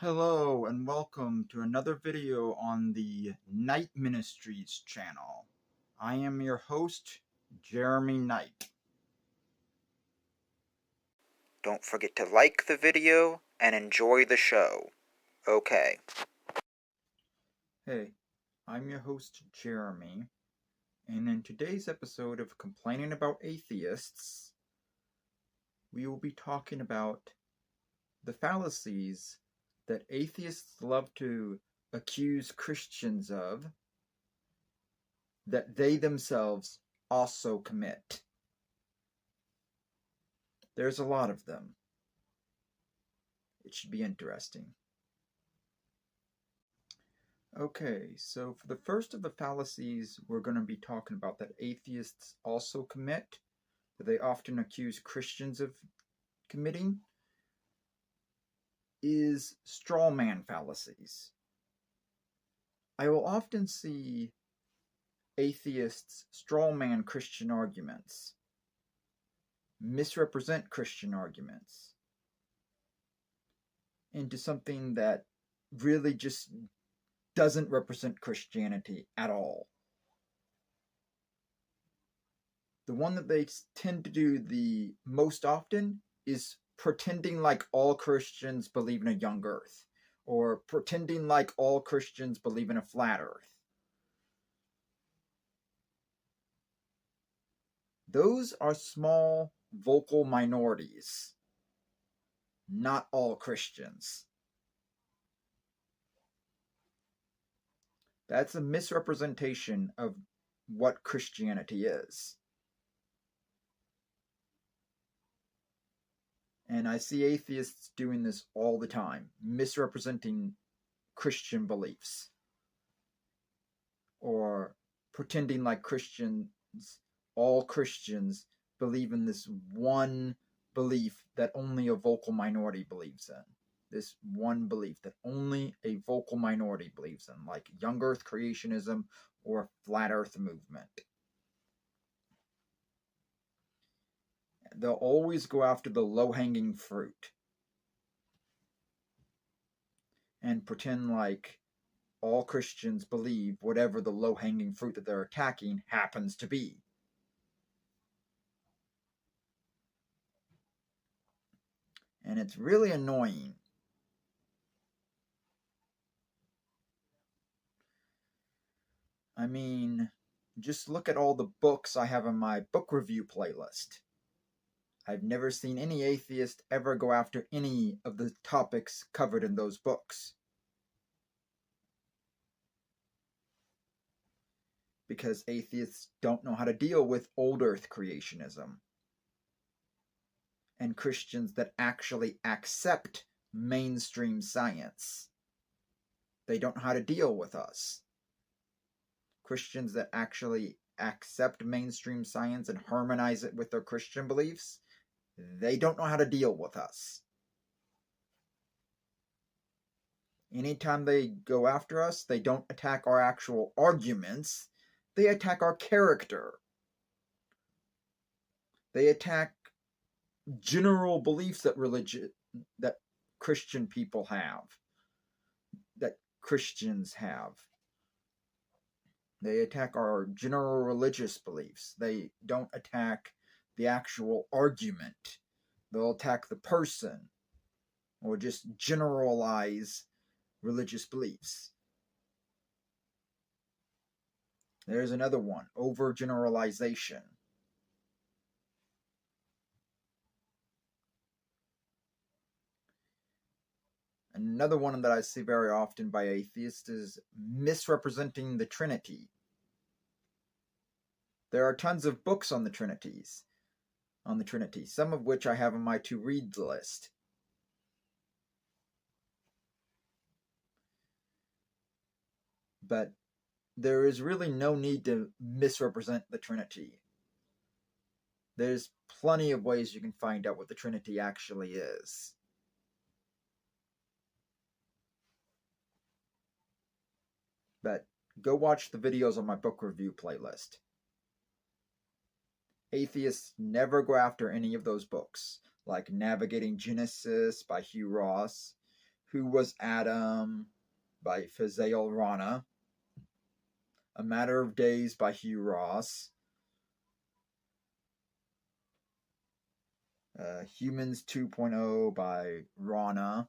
Hello and welcome to another video on the Night Ministries channel. I am your host, Jeremy Knight. Don't forget to like the video and enjoy the show. Okay. Hey, I'm your host, Jeremy, and in today's episode of Complaining About Atheists, we will be talking about the fallacies that atheists love to accuse Christians of that they themselves also commit. There's a lot of them. It should be interesting. Okay, so for the first of the fallacies we're going to be talking about that atheists also commit, that they often accuse Christians of committing, is strawman fallacies. I will often see atheists strawman Christian arguments, misrepresent Christian arguments into something that really just doesn't represent Christianity at all. The one that they tend to do the most often is pretending like all Christians believe in a young earth, or pretending like all Christians believe in a flat earth. Those are small vocal minorities, not all Christians. That's a misrepresentation of what Christianity is. And I see atheists doing this all the time, misrepresenting Christian beliefs, or pretending like all Christians believe in this one belief that only a vocal minority believes in. This one belief that only a vocal minority believes in, like young earth creationism or flat earth movement. They'll always go after the low-hanging fruit and pretend like all Christians believe whatever the low-hanging fruit that they're attacking happens to be. And it's really annoying. I mean, just look at all the books I have on my book review playlist. I've never seen any atheist ever go after any of the topics covered in those books. Because atheists don't know how to deal with old earth creationism. And Christians that actually accept mainstream science. They don't know how to deal with us. Christians that actually accept mainstream science and harmonize it with their Christian beliefs, they don't know how to deal with us. Anytime they go after us, they don't attack our actual arguments, they attack our character. They attack general beliefs that Christian people have, that Christians have. They attack our general religious beliefs. They don't attack the actual argument. They'll attack the person, or just generalize religious beliefs. There's another one, overgeneralization. Another one that I see very often by atheists is misrepresenting the Trinity. There are tons of books on the Trinity, some of which I have on my to-read list. But there is really no need to misrepresent the Trinity. There's plenty of ways you can find out what the Trinity actually is. But go watch the videos on my book review playlist. Atheists never go after any of those books, like Navigating Genesis by Hugh Ross, Who Was Adam by Fazail Rana, A Matter of Days by Hugh Ross, Humans 2.0 by Rana,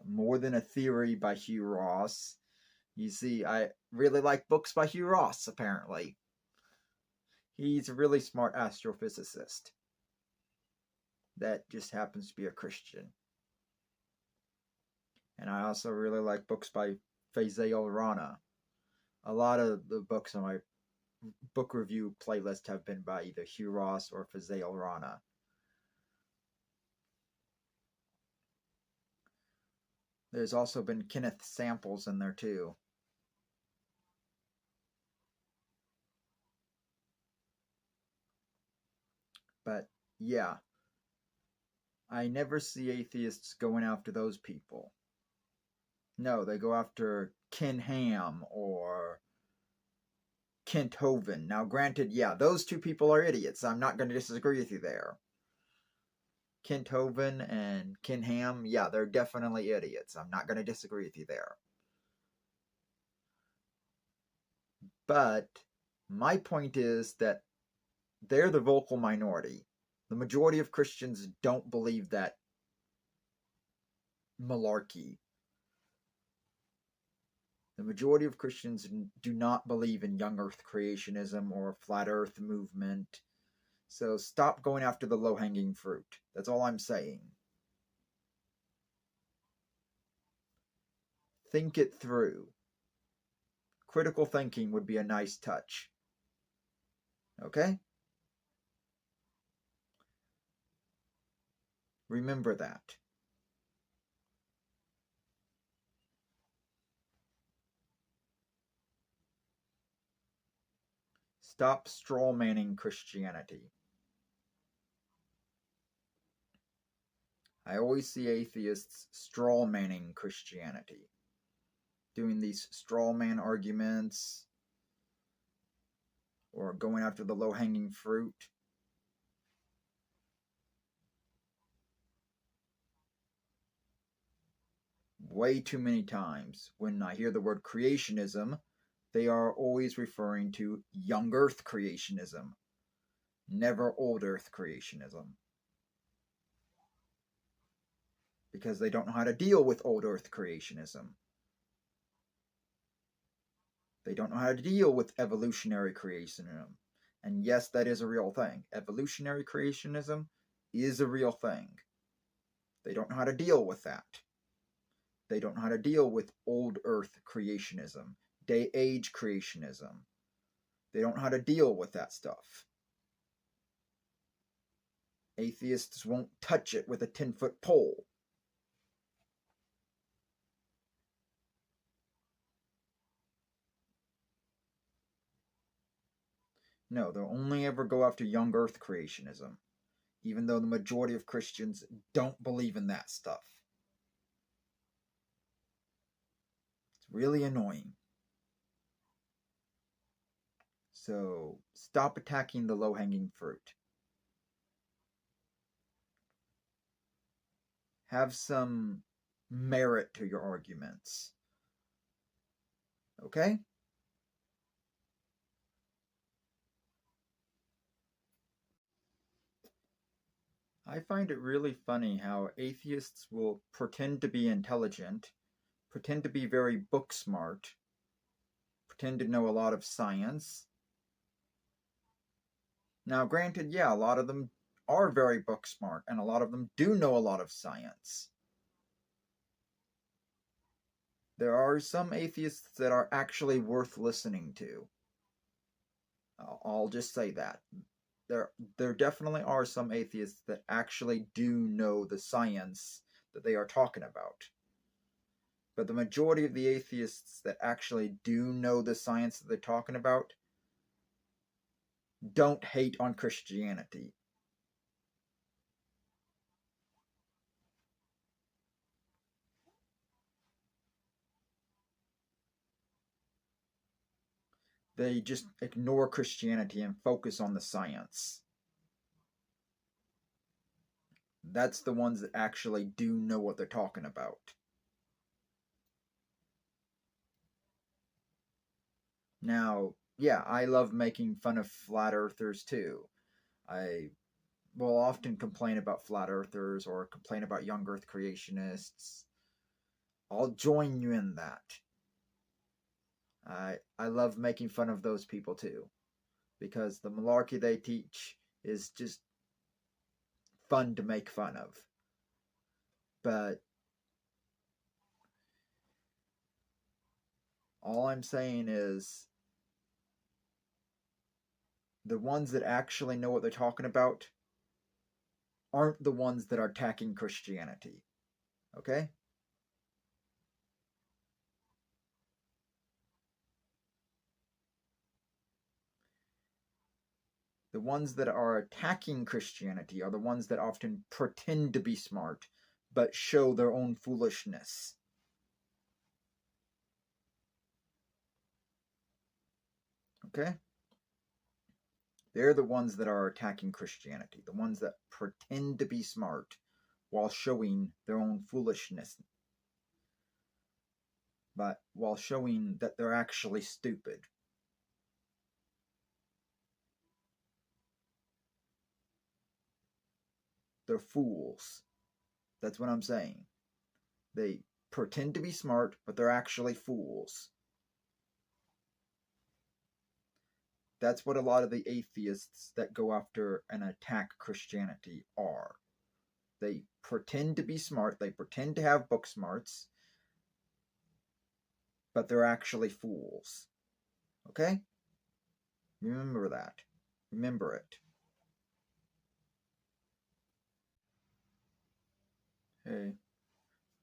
More Than a Theory by Hugh Ross. You see, I really like books by Hugh Ross, apparently. He's a really smart astrophysicist that just happens to be a Christian. And I also really like books by Fazail Rana. A lot of the books on my book review playlist have been by either Hugh Ross or Fazail Rana. There's also been Kenneth Samples in there too. But yeah, I never see atheists going after those people. No, they go after Ken Ham or Kent Hovind. Now, granted, yeah, those two people are idiots. I'm not going to disagree with you there. Kent Hovind and Ken Ham, yeah, they're definitely idiots. I'm not going to disagree with you there. But my point is that they're the vocal minority. The majority of Christians don't believe that malarkey. The majority of Christians do not believe in young earth creationism or flat earth movement. So stop going after the low-hanging fruit. That's all I'm saying. Think it through. Critical thinking would be a nice touch. Okay? Remember that. Stop strawmanning Christianity. I always see atheists strawmanning Christianity. Doing these strawman arguments or going after the low-hanging fruit. Way too many times when I hear the word creationism, they are always referring to young earth creationism, never old earth creationism. Because they don't know how to deal with old earth creationism. They don't know how to deal with evolutionary creationism. And yes, that is a real thing. Evolutionary creationism is a real thing. They don't know how to deal with that. They don't know how to deal with old earth creationism, day-age creationism. They don't know how to deal with that stuff. Atheists won't touch it with a 10-foot pole. No, they'll only ever go after young earth creationism, even though the majority of Christians don't believe in that stuff. It's really annoying. So stop attacking the low-hanging fruit. Have some merit to your arguments. Okay? I find it really funny how atheists will pretend to be intelligent, pretend to be very book smart, pretend to know a lot of science. Now, granted, yeah, a lot of them are very book smart, and a lot of them do know a lot of science. There are some atheists that are actually worth listening to. I'll just say that. There definitely are some atheists that actually do know the science that they are talking about. But the majority of the atheists that actually do know the science that they're talking about don't hate on Christianity. They just ignore Christianity and focus on the science. That's the ones that actually do know what they're talking about. Now, yeah, I love making fun of flat earthers too. I will often complain about flat earthers or complain about young earth creationists. I'll join you in that. I love making fun of those people too, because the malarkey they teach is just fun to make fun of. But all I'm saying is the ones that actually know what they're talking about aren't the ones that are attacking Christianity. Okay? The ones that are attacking Christianity are the ones that often pretend to be smart, but show their own foolishness. Okay? They're the ones that are attacking Christianity, the ones that pretend to be smart while showing their own foolishness, but while showing that they're actually stupid. They're fools. That's what I'm saying. They pretend to be smart, but they're actually fools. That's what a lot of the atheists that go after and attack Christianity are. They pretend to be smart, they pretend to have book smarts, but they're actually fools. Okay? Remember that. Remember it. Hey,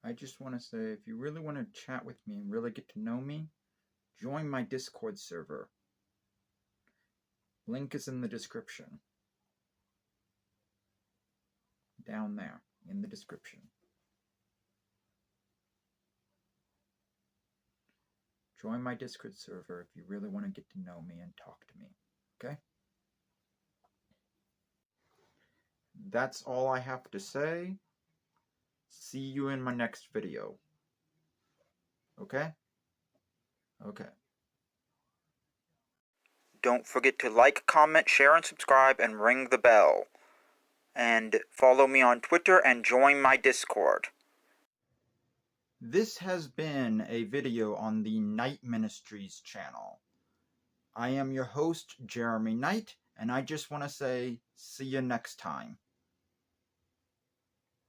I just want to say, if you really want to chat with me and really get to know me, join my Discord server. Link is in the description. Down there, in the description. Join my Discord server if you really want to get to know me and talk to me. Okay? That's all I have to say. See you in my next video. Okay? Okay. Don't forget to like, comment, share, and subscribe, and ring the bell. And follow me on Twitter and join my Discord. This has been a video on the Knight Ministries channel. I am your host, Jeremy Knight, and I just want to say, see you next time.